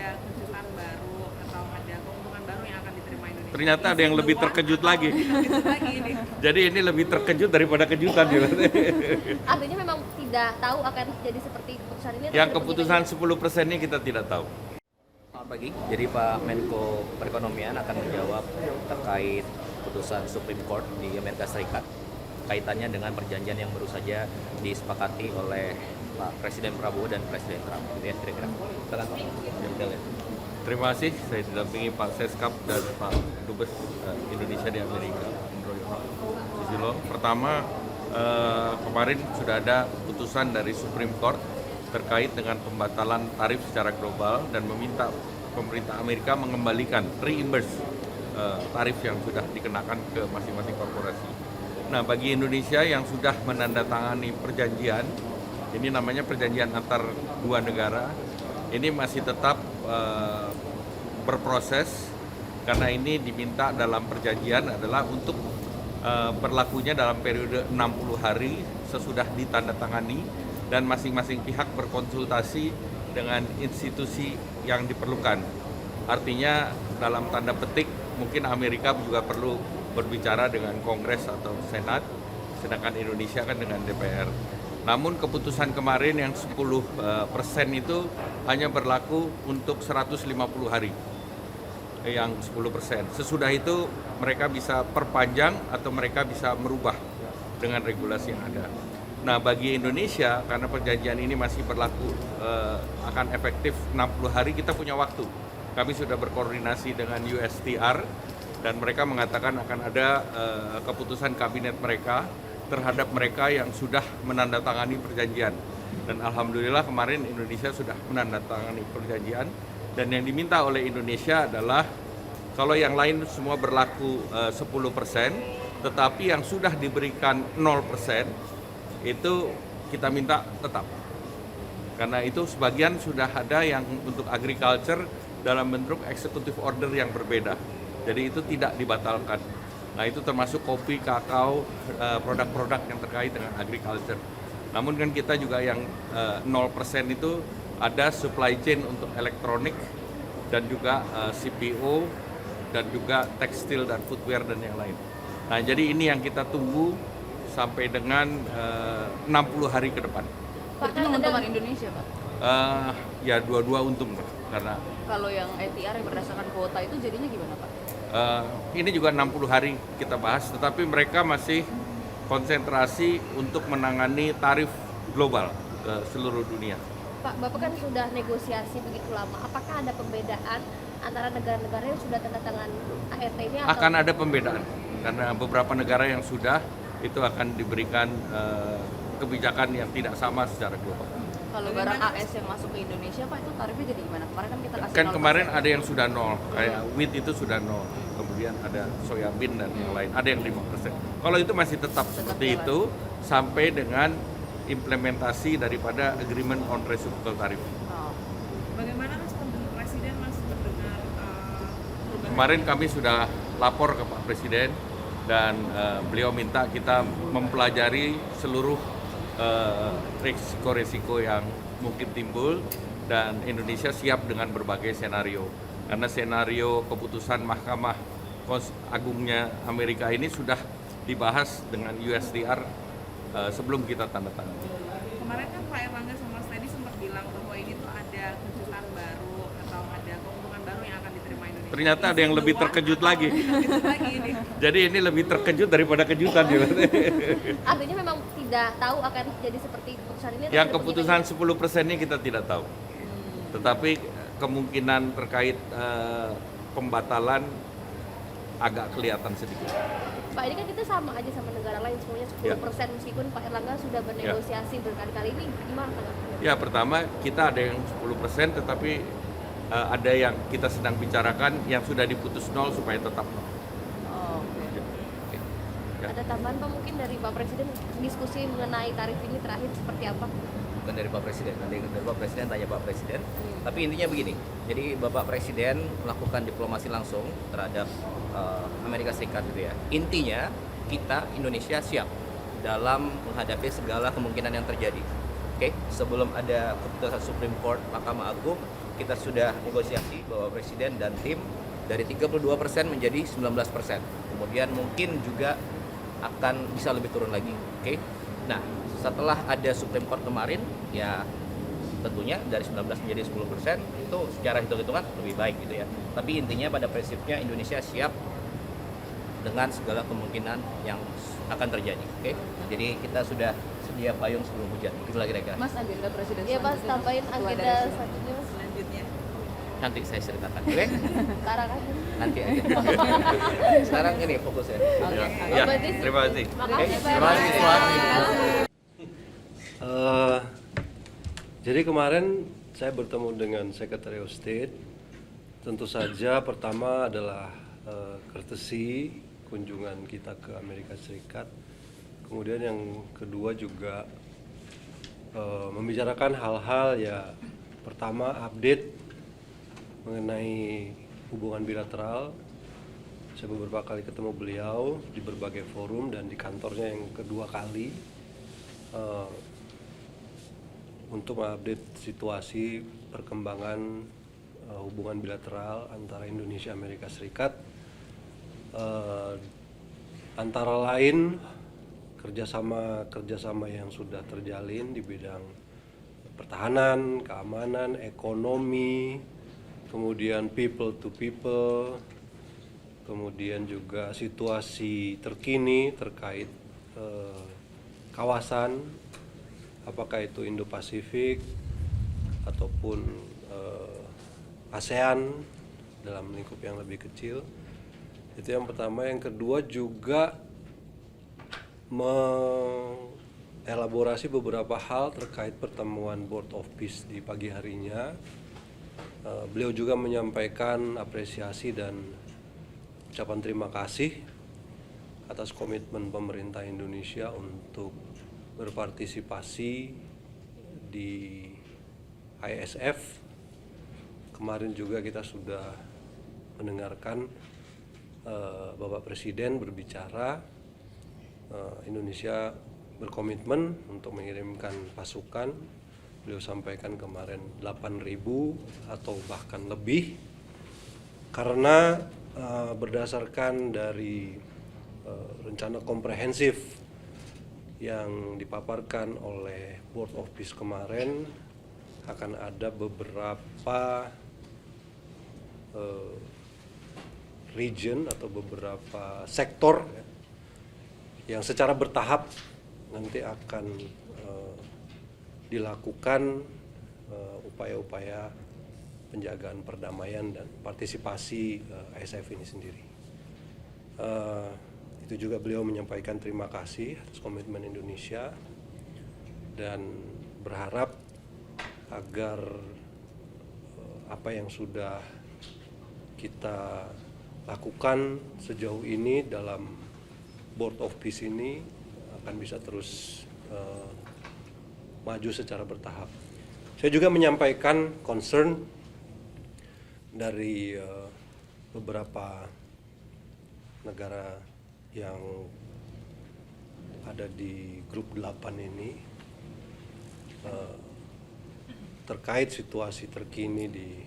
ada kejutan baru atau ada keuntungan baru yang akan diterima Indonesia? Ternyata ada yang lebih terkejut lagi. Terkejut lagi ini. Jadi ini lebih terkejut daripada kejutan gitu. Artinya memang tidak tahu akan jadi seperti keputusan ini? atau Yang ada keputusan penyebabnya? 10% ini kita tidak tahu. Selamat pagi. Jadi Pak Menko Perekonomian akan menjawab terkait putusan Supreme Court di Amerika Serikat kaitannya dengan perjanjian yang baru saja disepakati oleh Pak Presiden Prabowo dan Presiden Trump. Gitu ya kira-kira. Silakan Pak. Detailnya. Terima kasih, saya didampingi Pak Seskap dan Pak Dubes Indonesia di Amerika. Susilo. Pertama, kemarin sudah ada putusan dari Supreme Court terkait dengan pembatalan tarif secara global dan meminta pemerintah Amerika mengembalikan reimburse tarif yang sudah dikenakan ke masing-masing korporasi. Nah, bagi Indonesia yang sudah menandatangani perjanjian, ini namanya perjanjian antar dua negara, ini masih tetap berproses karena ini diminta dalam perjanjian adalah untuk berlakunya dalam periode 60 hari sesudah ditandatangani dan masing-masing pihak berkonsultasi dengan institusi yang diperlukan. Artinya dalam tanda petik mungkin Amerika juga perlu berbicara dengan Kongres atau Senat, sedangkan Indonesia kan dengan DPR. Namun keputusan kemarin yang 10% itu hanya berlaku untuk 150 hari, yang 10%. Sesudah itu mereka bisa perpanjang atau mereka bisa merubah dengan regulasi yang ada. Nah, bagi Indonesia, karena perjanjian ini masih berlaku akan efektif 60 hari, kita punya waktu. Kami sudah berkoordinasi dengan USTR dan mereka mengatakan akan ada keputusan kabinet mereka terhadap mereka yang sudah menandatangani perjanjian. Dan alhamdulillah kemarin Indonesia sudah menandatangani perjanjian dan yang diminta oleh Indonesia adalah kalau yang lain semua berlaku 10%, tetapi yang sudah diberikan 0% itu kita minta tetap. Karena itu sebagian sudah ada yang untuk agriculture dalam bentuk executive order yang berbeda. Jadi itu tidak dibatalkan. Nah, itu termasuk kopi, kakao, produk-produk yang terkait dengan agriculture. Namun kan kita juga yang 0% itu ada supply chain untuk elektronik dan juga CPO dan juga tekstil dan footwear dan yang lain. Nah, jadi ini yang kita tunggu sampai dengan 60 hari ke depan. Pak, itu menguntungkan Indonesia, Pak? Ya dua-dua untung karena Kalau yang ETR yang berdasarkan kuota itu jadinya gimana, Pak? ini juga 60 hari kita bahas, tetapi mereka masih konsentrasi untuk menangani tarif global ke seluruh dunia. Pak, Bapak kan sudah negosiasi begitu lama. Apakah ada pembedaan antara negara-negara yang sudah tanda tangan ART-nya? Akan ada pembedaan, karena beberapa negara yang sudah itu akan diberikan kebijakan yang tidak sama secara global. Kalau barang AS yang masuk ke Indonesia, Pak, itu tarifnya jadi gimana? Kemarin kan kita kasih Kan 0%. kemarin ada yang sudah 0, kayak wheat itu sudah 0, kemudian ada soya bean dan yang lain, ada yang 5%. Kalau itu masih tetap seperti jalan. itu sampai dengan implementasi daripada agreement on reciprocal tariff. Oh. Bagaimana respon Presiden, Mas, terdengar perubahan? Kemarin kami sudah lapor ke Pak Presiden dan beliau minta kita mempelajari seluruh risiko-risiko yang mungkin timbul dan Indonesia siap dengan berbagai senario. Karena senario keputusan Mahkamah Agungnya Amerika ini sudah dibahas dengan USTR sebelum kita tanda tangan. Kemarin kan Pak Erlangga sama Mas Teddy sempat bilang bahwa ini tuh ada kejutan baru atau ada keuntungan baru yang akan diterima Indonesia. Ternyata ada yang lebih terkejut lagi. Terkejut lagi ini. Jadi ini lebih terkejut daripada kejutan gitu. Artinya memang tidak tahu akan jadi seperti keputusan ini? atau Yang ada keputusan penyebabnya? 10% ini kita tidak tahu. Tetapi kemungkinan terkait pembatalan agak kelihatan sedikit. Pak, ini kan kita sama aja sama negara lain, semuanya 10%, meskipun Pak Erlangga sudah bernegosiasi berkali-kali, ini gimana tanggapannya? Ya, pertama kita ada yang 10% tetapi ada yang kita sedang bicarakan yang sudah diputus 0 supaya tetap 0. Oh, oke. Oke. Ya. Ada tambahan Pak mungkin dari Pak Presiden, diskusi mengenai tarif ini terakhir seperti apa? Bukan dari Pak Presiden, nanti dari Pak Presiden tanya Pak Presiden. Tapi intinya begini, jadi Bapak Presiden melakukan diplomasi langsung terhadap Amerika Serikat gitu ya. Intinya kita Indonesia siap dalam menghadapi segala kemungkinan yang terjadi. Oke, sebelum ada keputusan Supreme Court Mahkamah Agung, kita sudah negosiasi bahwa Presiden dan tim dari 32% menjadi 19%. Kemudian mungkin juga akan bisa lebih turun lagi. Oke. Nah, setelah ada Supreme Court kemarin, ya tentunya dari 19 menjadi 10% itu secara hitung-hitungan lebih baik gitu ya. Tapi intinya pada prinsipnya Indonesia siap dengan segala kemungkinan yang akan terjadi. Oke. Jadi kita sudah sedia payung sebelum hujan. Itulah kira-kira. Mas, agenda presiden Ya Mas, selanjutnya tambahin setelah agenda dari sini. selanjutnya Mas. Selanjutnya Nanti saya ceritakan. Oke? Sekarang aja. Nanti aja. Sekarang ini fokusnya. Ya, berarti terima kasih. Makasih Pak. Terima kasih semua. Jadi kemarin saya bertemu dengan Secretary of State. Tentu saja pertama adalah courtesy kunjungan kita ke Amerika Serikat. Kemudian yang kedua juga membicarakan hal-hal ya, pertama update mengenai hubungan bilateral. Saya beberapa kali ketemu beliau di berbagai forum dan di kantornya yang kedua kali untuk mengupdate situasi perkembangan hubungan bilateral antara Indonesia dan Amerika Serikat, antara lain kerjasama yang sudah terjalin di bidang pertahanan, keamanan, ekonomi, kemudian people to people, kemudian juga situasi terkini terkait kawasan, apakah itu Indo-Pasifik ataupun ASEAN dalam lingkup yang lebih kecil. Itu yang pertama. Yang kedua juga mengelaborasi beberapa hal terkait pertemuan Board of Peace di pagi harinya. Beliau juga menyampaikan apresiasi dan ucapan terima kasih atas komitmen pemerintah Indonesia untuk berpartisipasi di ISF. Kemarin juga kita sudah mendengarkan Bapak Presiden berbicara, Indonesia berkomitmen untuk mengirimkan pasukan. Beliau sampaikan kemarin 8.000 atau bahkan lebih, karena berdasarkan dari rencana komprehensif yang dipaparkan oleh Board of Peace kemarin, akan ada beberapa region atau beberapa sektor yang secara bertahap nanti akan dilakukan upaya-upaya penjagaan perdamaian dan partisipasi ISF ini sendiri. Itu juga beliau menyampaikan terima kasih atas komitmen Indonesia dan berharap agar apa yang sudah kita lakukan sejauh ini dalam Board of Peace ini akan bisa terus maju secara bertahap. Saya juga menyampaikan concern dari beberapa negara yang ada di grup 8 ini terkait situasi terkini di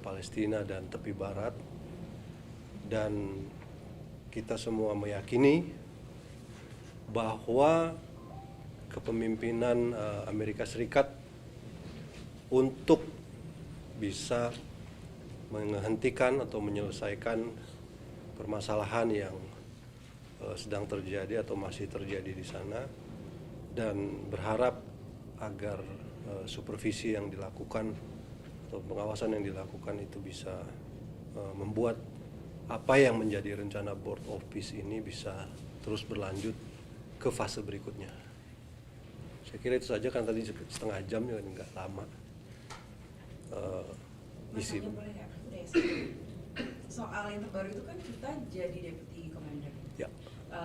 Palestina dan tepi barat, dan kita semua meyakini bahwa kepemimpinan Amerika Serikat untuk bisa menghentikan atau menyelesaikan permasalahan yang sedang terjadi atau masih terjadi di sana, dan berharap agar supervisi yang dilakukan atau pengawasan yang dilakukan itu bisa membuat apa yang menjadi rencana Board of Peace ini bisa terus berlanjut ke fase berikutnya. Saya kira itu saja, kan tadi setengah jam ya, nggak lama. Isi. Boleh ya, soal yang terbaru itu kan kita jadi deputy commander. Ya.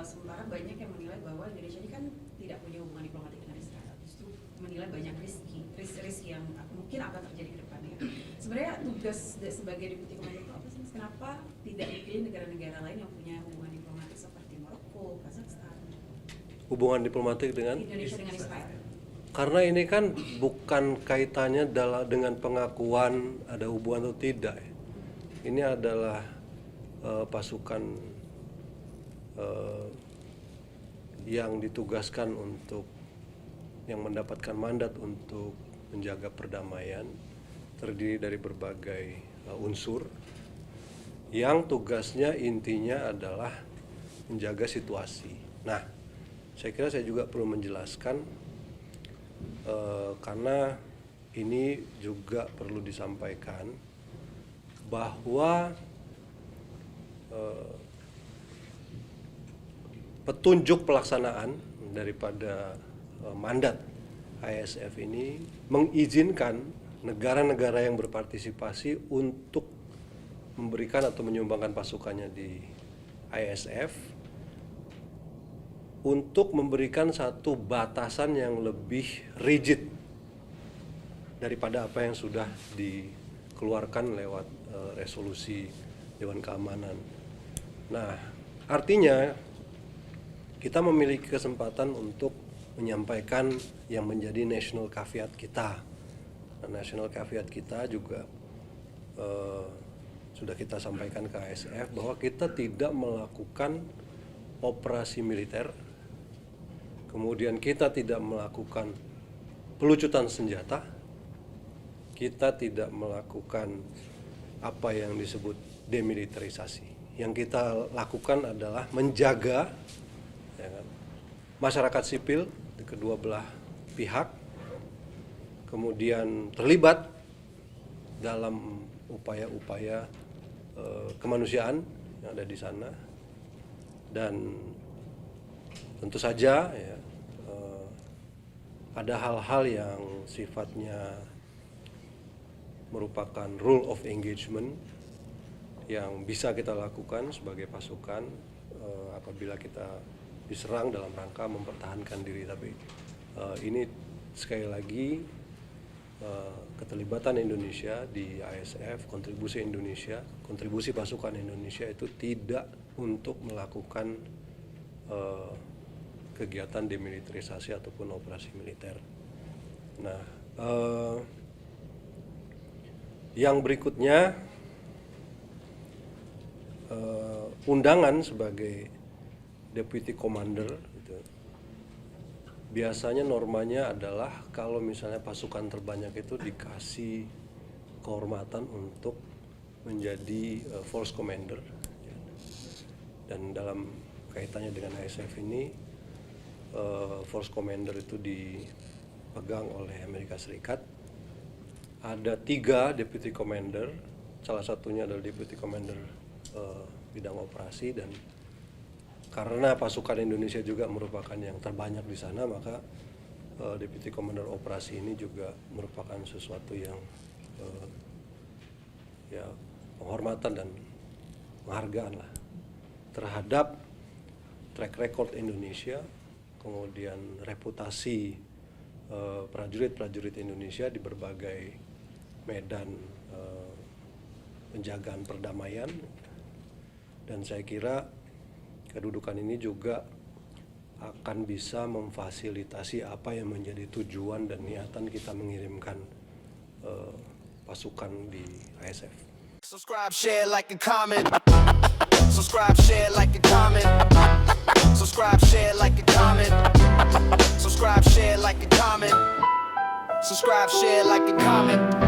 Sementara banyak yang menilai bahwa Indonesia ini kan tidak punya hubungan diplomatik dengan Israel, justru menilai banyak risk yang mungkin akan terjadi ke depannya. Sebenarnya tugas sebagai deputy commander itu apa sih? Kenapa tidak dipilih negara-negara lain yang punya hubungan diplomatik seperti Maroko, Kazakhstan? Hubungan diplomatik dengan Indonesia dengan Israel. Karena ini kan bukan kaitannya dengan pengakuan ada hubungan atau tidak. Ini adalah pasukan yang ditugaskan untuk yang mendapatkan mandat untuk menjaga perdamaian, terdiri dari berbagai unsur yang tugasnya intinya adalah menjaga situasi. Nah, saya kira saya juga perlu menjelaskan karena ini juga perlu disampaikan bahwa petunjuk pelaksanaan daripada mandat ISF ini mengizinkan negara-negara yang berpartisipasi untuk memberikan atau menyumbangkan pasukannya di ISF untuk memberikan satu batasan yang lebih rigid daripada apa yang sudah dikeluarkan lewat resolusi Dewan Keamanan. Nah, artinya kita memiliki kesempatan untuk menyampaikan yang menjadi national caveat kita. Nah, national caveat kita juga sudah kita sampaikan ke ISF bahwa kita tidak melakukan operasi militer, kemudian kita tidak melakukan pelucutan senjata, kita tidak melakukan apa yang disebut demilitarisasi. Yang kita lakukan adalah menjaga ya kan, masyarakat sipil di kedua belah pihak, kemudian terlibat dalam upaya-upaya kemanusiaan yang ada di sana, dan tentu saja ya, ada hal-hal yang sifatnya merupakan rule of engagement yang bisa kita lakukan sebagai pasukan apabila kita diserang dalam rangka mempertahankan diri. Tapi ini sekali lagi keterlibatan Indonesia di ISF, kontribusi pasukan Indonesia itu tidak untuk melakukan kegiatan demilitarisasi ataupun operasi militer. Nah, yang berikutnya, undangan sebagai deputy commander gitu. Biasanya normanya adalah kalau misalnya pasukan terbanyak itu dikasih kehormatan untuk menjadi force commander. Dan dalam kaitannya dengan ISF ini, force commander itu dipegang oleh Amerika Serikat. Ada 3 deputy commander, salah satunya adalah deputy commander bidang operasi, dan karena pasukan Indonesia juga merupakan yang terbanyak di sana, maka deputy commander operasi ini juga merupakan sesuatu yang ya penghormatan dan penghargaan lah terhadap track record Indonesia, kemudian reputasi prajurit-prajurit Indonesia di berbagai medan penjagaan perdamaian. Dan saya kira kedudukan ini juga akan bisa memfasilitasi apa yang menjadi tujuan dan niatan kita mengirimkan pasukan di ISF. Subscribe, share, like, and comment. Subscribe, share, like, and comment. Subscribe, share, like, and comment. Subscribe, share, like, and comment. Subscribe, share, like, and comment.